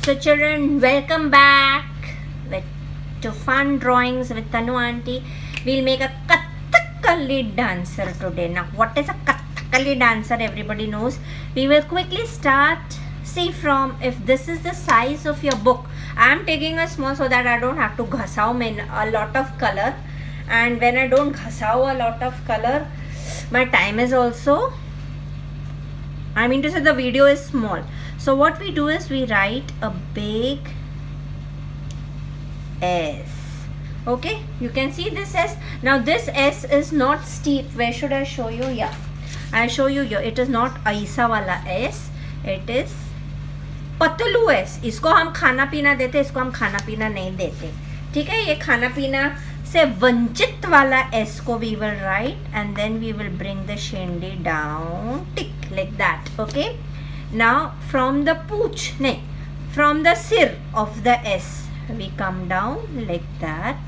So children, welcome back to Fun Drawings with Tanu Auntie. We'll make a Kathakali dancer today. Now what is a Kathakali dancer? Everybody knows. We will quickly start. See, from if this is the size of your book, I am taking a small so that I don't have to ghasao in a lot of color. And when I don't ghasao a lot of color, my time is also, I mean to say, the video is small. So what we do is we write a big S. Okay, you can see this S. Now this S is not steep. Where should I show you? Yeah, I'll show you here. It is not aisa wala S. It is Patlu S. इसको हम खाना पीना देते, इसको हम खाना पीना नहीं देते. ठीक है, ये खाना पीना से वंचित वाला S को we will write and then we will bring the shindy down, tick, like that. Okay. Now from the pooch, no, from the sir of the S, we come down like that,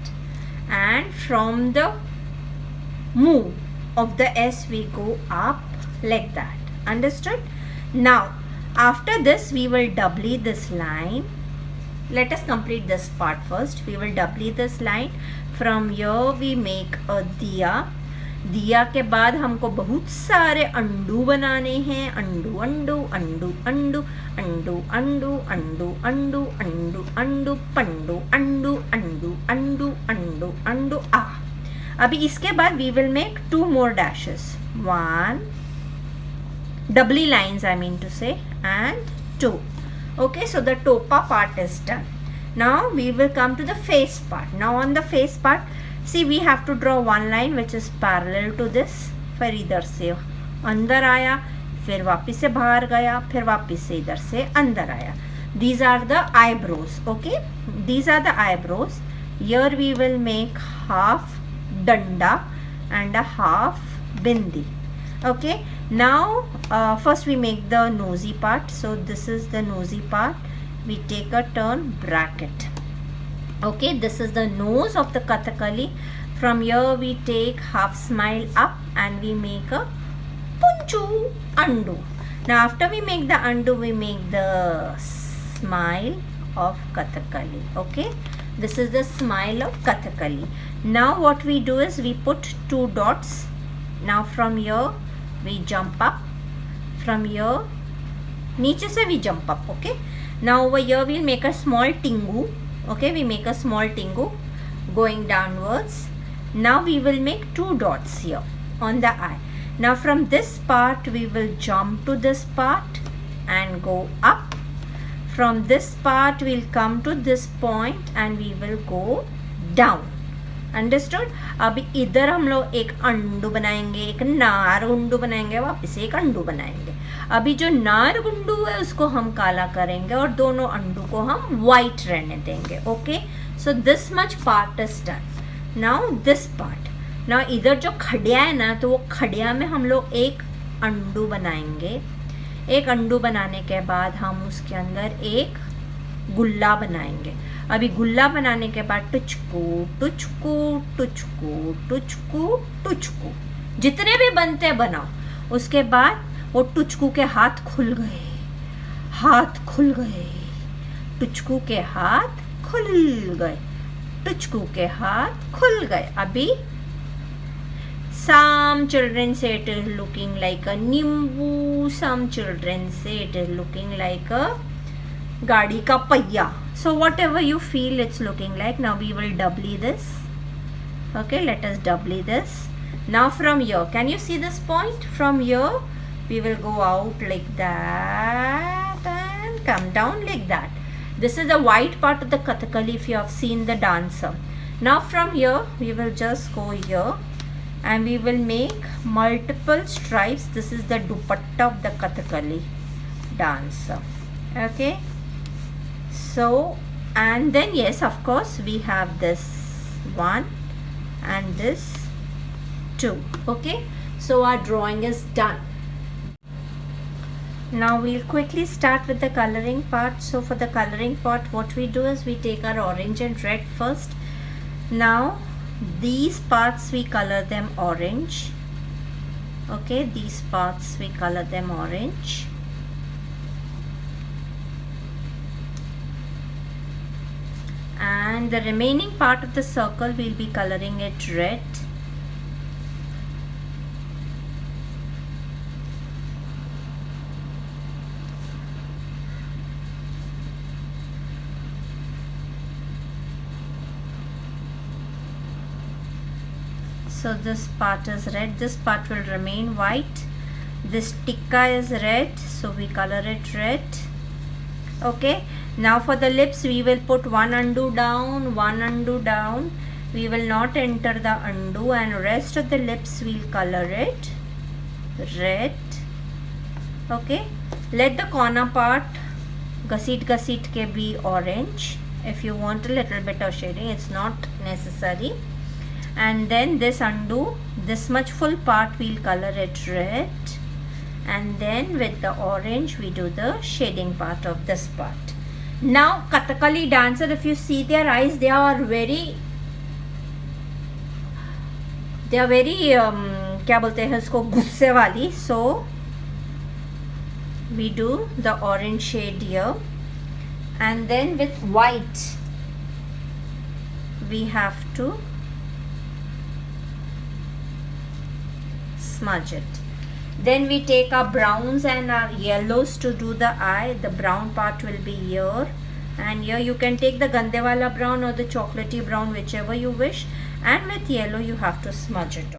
and from the mu of the S we go up like that. Understood? Now after this we will doubly this line. Let us complete this part first. We will doubly this line. From here we make a diya. दिया के बाद हमको बहुत सारे अंडू बनाने हैं. अंडू अंडू अंडू अंडू अंडू अंडू अंडू अंडू अंडू अंडू पंडू अंडू अंडू अंडू अंडू अंडू आ. अभी इसके बाद we will make 2 more dashes. 1 doubly lines, I mean to say, and 2. Okay, so the topa part is done. Now we will come to the face part. Now on the face part, see, we have to draw one line which is parallel to this. फिर इधर से अंदर आया, फिर वापस से बाहर गया, फिर वापस से इधर से अंदर आया. These are the eyebrows. Okay, these are the eyebrows. Here we will make half danda and a half bindi. Okay, now first we make the nosy part. So this is the nosy part. We take a turn bracket. Okay, this is the nose of the Kathakali. From here we take half smile up and we make a punchu undo. Now after we make the undo, we make the smile of Kathakali. Okay, this is the smile of Kathakali. Now what we do is we put 2 dots. Now from here we jump up. From here नीचे से we jump up. Okay, now over here we'll make a small tingu. Okay, we make a small tingu going downwards. Now we will make 2 dots here on the eye. Now from this part we will jump to this part and go up. From this part we'll come to this point and we will go down. Understood? अभी इधर हम लोग एक undo बनाएंगे, एक नार गुंडू बनाएंगे, वापस से एक अंडू बनाएंगे. अभी जो नार गुंडू है उसको हम काला करेंगे और दोनों अंडू को हम वाइट रहने देंगे. Okay, so this much part is done. Now this part. Now इधर जो खड़िया है ना, तो वो खड़िया में हम लोग एक अंडू बनाएंगे. एक अंडू बनाने के बाद हम उसके अंदर एक गुल्ला बनाएंगे. अभी गुल्ला बनाने के बाद टुचकू टुचकू टुचकू टुचकू टुचकू जितने भी बनते बनाओ. उसके बाद वो टुचकू के हाथ खुल गए, हाथ खुल गए, टुचकू के हाथ खुल गए, टुचकू के हाथ खुल गए. अभी some children say it is looking like a nimbu, some children say it is looking like a गाड़ी का पहिया. So whatever you feel it's looking like. Now we will doubly this. Okay, let us doubly this. Now from here, can you see this point? From here we will go out like that and come down like that. This is the white part of the Kathakali if you have seen the dancer. Now from here we will just go here and we will make multiple stripes. This is the dupatta of the Kathakali dancer. Okay, so and then yes, of course we have this one and this 2. Okay, so our drawing is done. Now we'll quickly start with the coloring part. So for the coloring part, what we do is we take our orange and red first. Now these parts we color them orange. Okay, these parts we color them orange. and the remaining part of the circle we'll be coloring it red. So this part is red, this part will remain white. This tikka is red, so we color it red. Okay, now for the lips we will put one undo down, one undo down. We will not enter the undo, and rest of the lips we'll color it red. Okay, let the corner part gusset ke be orange. If you want a little bit of shading, it's not necessary. And then this undo, this much full part we'll color it red, and then with the orange we do the shading part of this part. Now Kathakali dancer, if you see their eyes, they are very क्या बोलते हैं इसको, गुस्से वाली. So we do the orange shade here, and then with white we have to smudge it. Then we take our browns and our yellows to do the eye. The brown part will be here, and here you can take the gande wala brown or the chocolatey brown, whichever you wish, and with yellow you have to smudge it.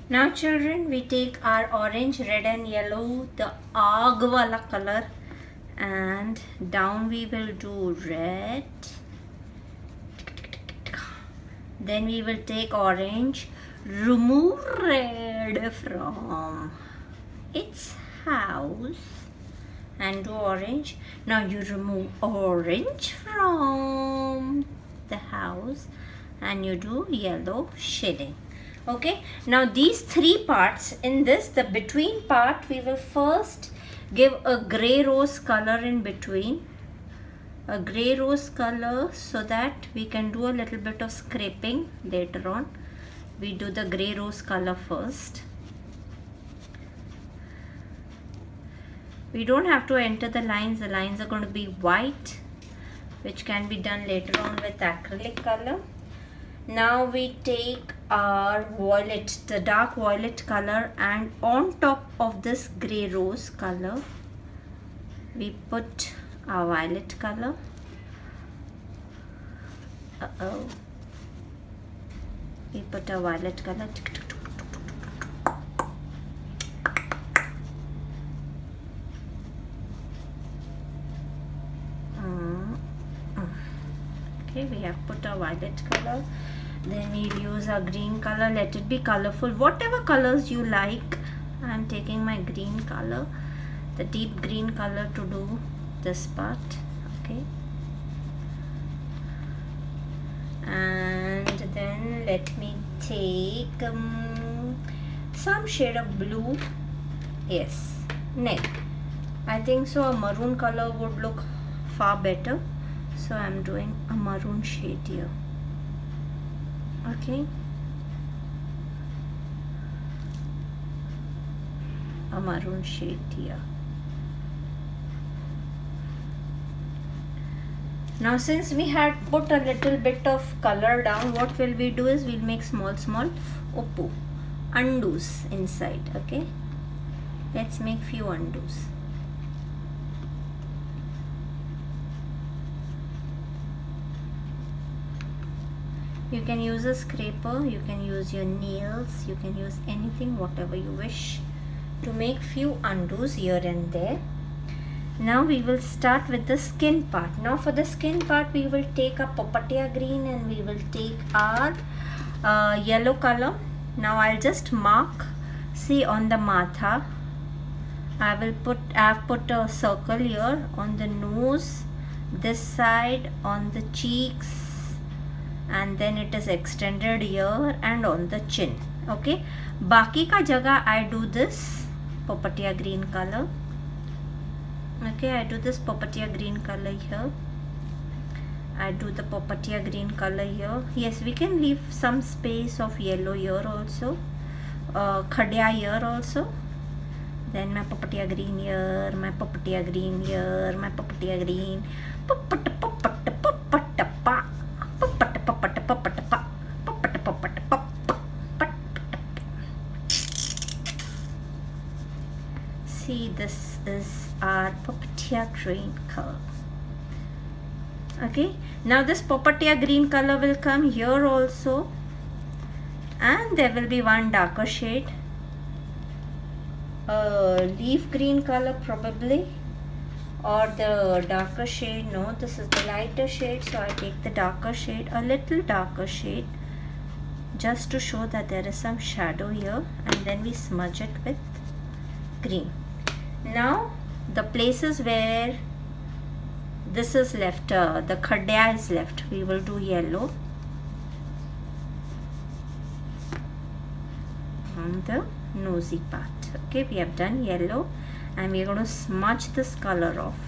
Now children, we take our orange, red and yellow, the aag wala color, and down we will do red. Then we will take orange, remove red from its house and do orange. Now you remove orange from the house and you do yellow shading. Okay, now these three parts, in this, the between part, we will first give a gray rose color in between, a gray rose color, so that we can do a little bit of scraping later on. We do the gray rose color first. We don't have to enter the lines are going to be white, which can be done later on with acrylic color. Now we take our violet, the dark violet color, and on top of this gray rose color we put our violet color. We put a violet color. Okay, we have put a violet color. Then we'll use a green color. Let it be colorful, whatever colors you like. I'm taking my green color, the deep green color, to do this part. Okay, and then let me take some shade of blue. Yes, neck. I think so a maroon color would look far better, so I'm doing a maroon shade here. Okay, a maroon shade here. Now since we had put a little bit of color down, what will we do is we'll make small undos inside. Okay, let's make few undos. You can use a scraper, you can use your nails, you can use anything, whatever you wish, to make few undos here and there. Now we will start with the skin part. Now for the skin part, we will take a popatia green and we will take our yellow color. Now I'll just mark, see on the matha, I've put a circle here on the nose, this side, on the cheeks, and then it is extended here and on the chin. Okay, baki ka jagah I do this popatia green color. Okay, I do this popatia green color here. I do the popatia green color here. Yes, we can leave some space of yellow here also, khadya here also. Then my popatia green here, my popatia green here, my popatia green, that Popatia green color. Okay, now this Popatia green color will come here also, and there will be one darker shade, leaf green color probably, or the darker shade. No, this is the lighter shade, so I take the darker shade, a little darker shade, just to show that there is some shadow here, and then we smudge it with green. Now the places where this is left, the khadya is left, we will do yellow on the nosy part. Okay, we have done yellow, and we are going to smudge this color off.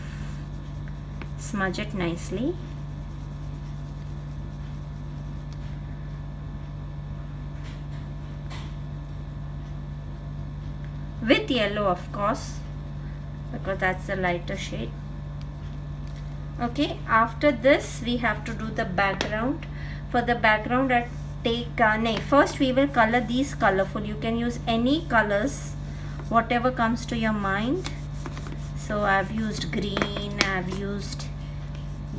Smudge it nicely. With yellow, of course, because that's the lighter shade. Okay, after this we have to do the background. For the background, I take first we will color these colorful. You can use any colors, whatever comes to your mind. So I've used green, I've used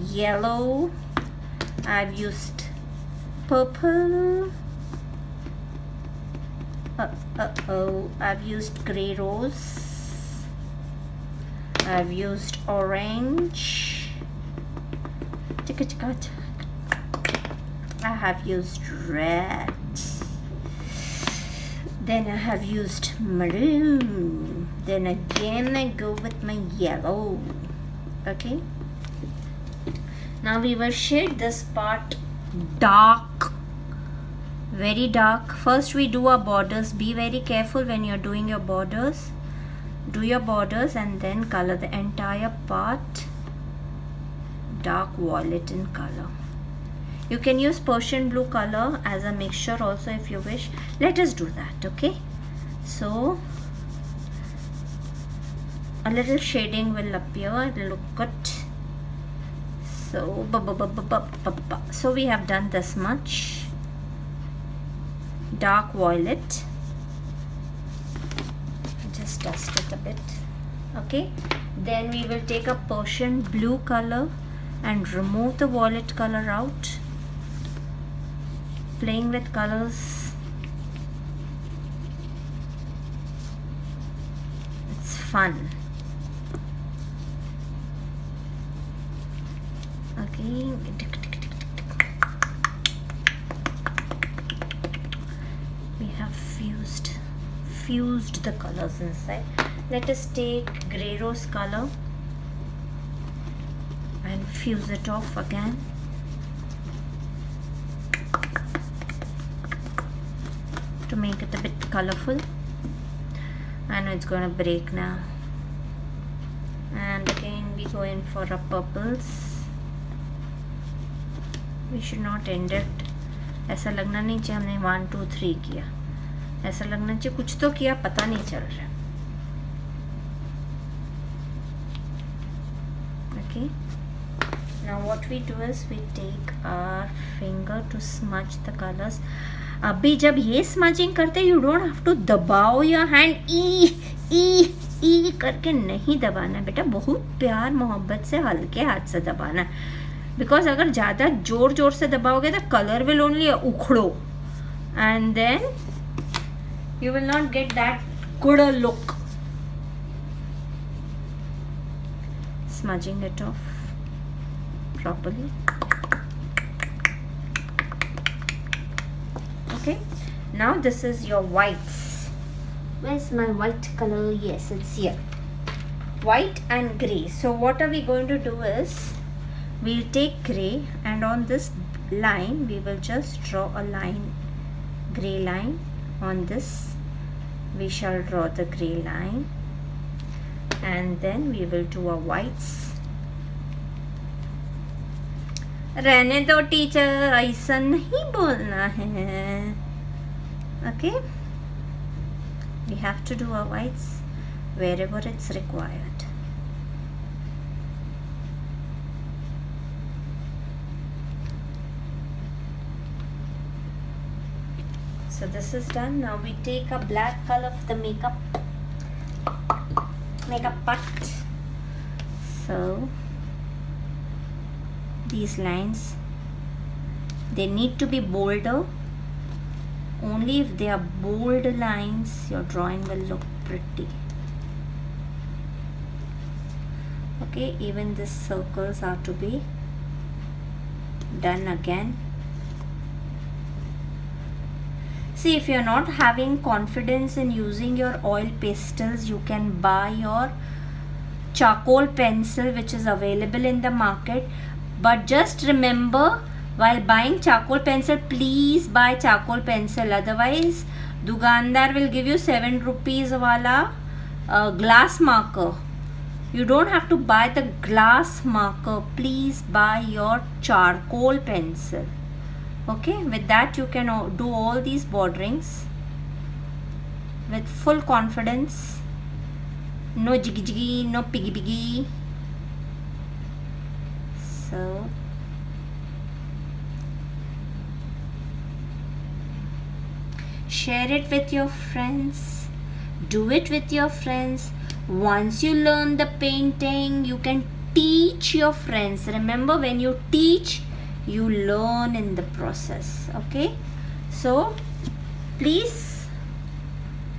yellow, I've used purple, I've used grey rose, I've used orange, I have used red, then I have used maroon, then again I go with my yellow. Okay, now we will shade this part dark, very dark. First we do our borders. Be very careful when you're doing your borders. Do your borders and then color the entire part dark violet in color. You can use Persian blue color as a mixture also if you wish. Let us do that. Okay, so a little shading will appear. It will look good. So we have done this much. Dark violet. Just dust it a bit. Okay, then we will take a Persian blue color and remove the violet color out. Playing with colors, it's fun. Okay, we have fused the colors inside. Let us take grey rose color and fuse it off again. To make it a bit colorful. I know it's gonna break now. And again we go in for our purples. We should not end it. ऐसा लगना नहीं चाहिए हमने 1 2 3 किया. ऐसा लगना चाहिए कुछ तो किया, पता नहीं चल रहा. Okay. Now what we do is we take our finger to smudge the colors. अभी जब ये स्मचिंग करते यू डोंट हैव टू दबाओ योर हैंड ई करके नहीं दबाना बेटा. बहुत प्यार मोहब्बत से हल्के हाथ से दबाना है. बिकॉज अगर ज़्यादा जोर से दबाओगे तो कलर विल ओनली उखड़ो and then you will not get that good a look. Smudging it off properly. Okay, now this is your whites. Where's my white color? Yes, it's here. White and grey. So what are we going to do is we'll take grey and on this line we will just draw a line, grey line. On this we shall draw the grey line and then we will do our whites. रहने दो teacher, ऐसा नहीं बोलना है. Okay, we have to do our whites wherever it's required. So this is done. Now we take a black color for the makeup part. So these lines, they need to be bolder. Only if they are bold lines, your drawing will look pretty. Okay, even these circles are to be done again. See, if you're not having confidence in using your oil pastels, you can buy your charcoal pencil, which is available in the market. But just remember, while buying charcoal pencil, please buy charcoal pencil. Otherwise, Dugandar will give you 7 rupees wala glass marker. You don't have to buy the glass marker. Please buy your charcoal pencil. Okay, with that you can do all these borderings with full confidence. No jiggy jiggy, no piggy piggy. So share it with your friends, do it with your friends. Once you learn the painting, you can teach your friends. Remember, when you teach, you learn in the process. Okay, so please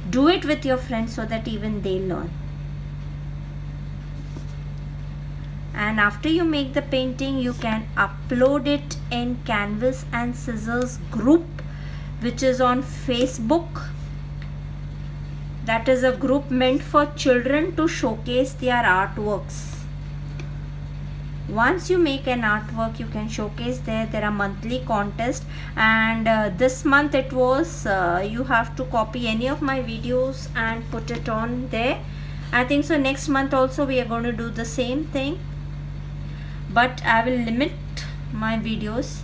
do it with your friends so that even they learn. And after you make the painting, you can upload it in Canvas and Scissors group, which is on Facebook. That is a group meant for children to showcase their artworks. Once you make an artwork, you can showcase there. There are monthly contests, and this month it was you have to copy any of my videos and put it on there. I think so next month also we are going to do the same thing, but I will limit my videos.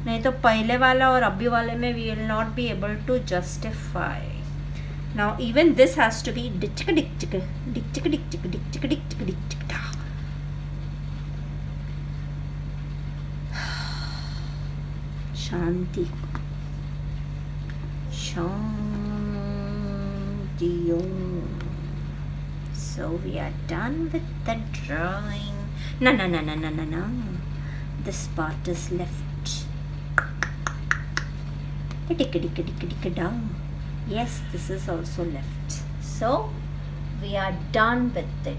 नहीं तो पहले वाला और अभी वाले में we will not be able to justify. Now even this has to be Shanti. Shanti Om. So we are done with the drawing. No. This part is left. Yes, this is also left. So we are done with it.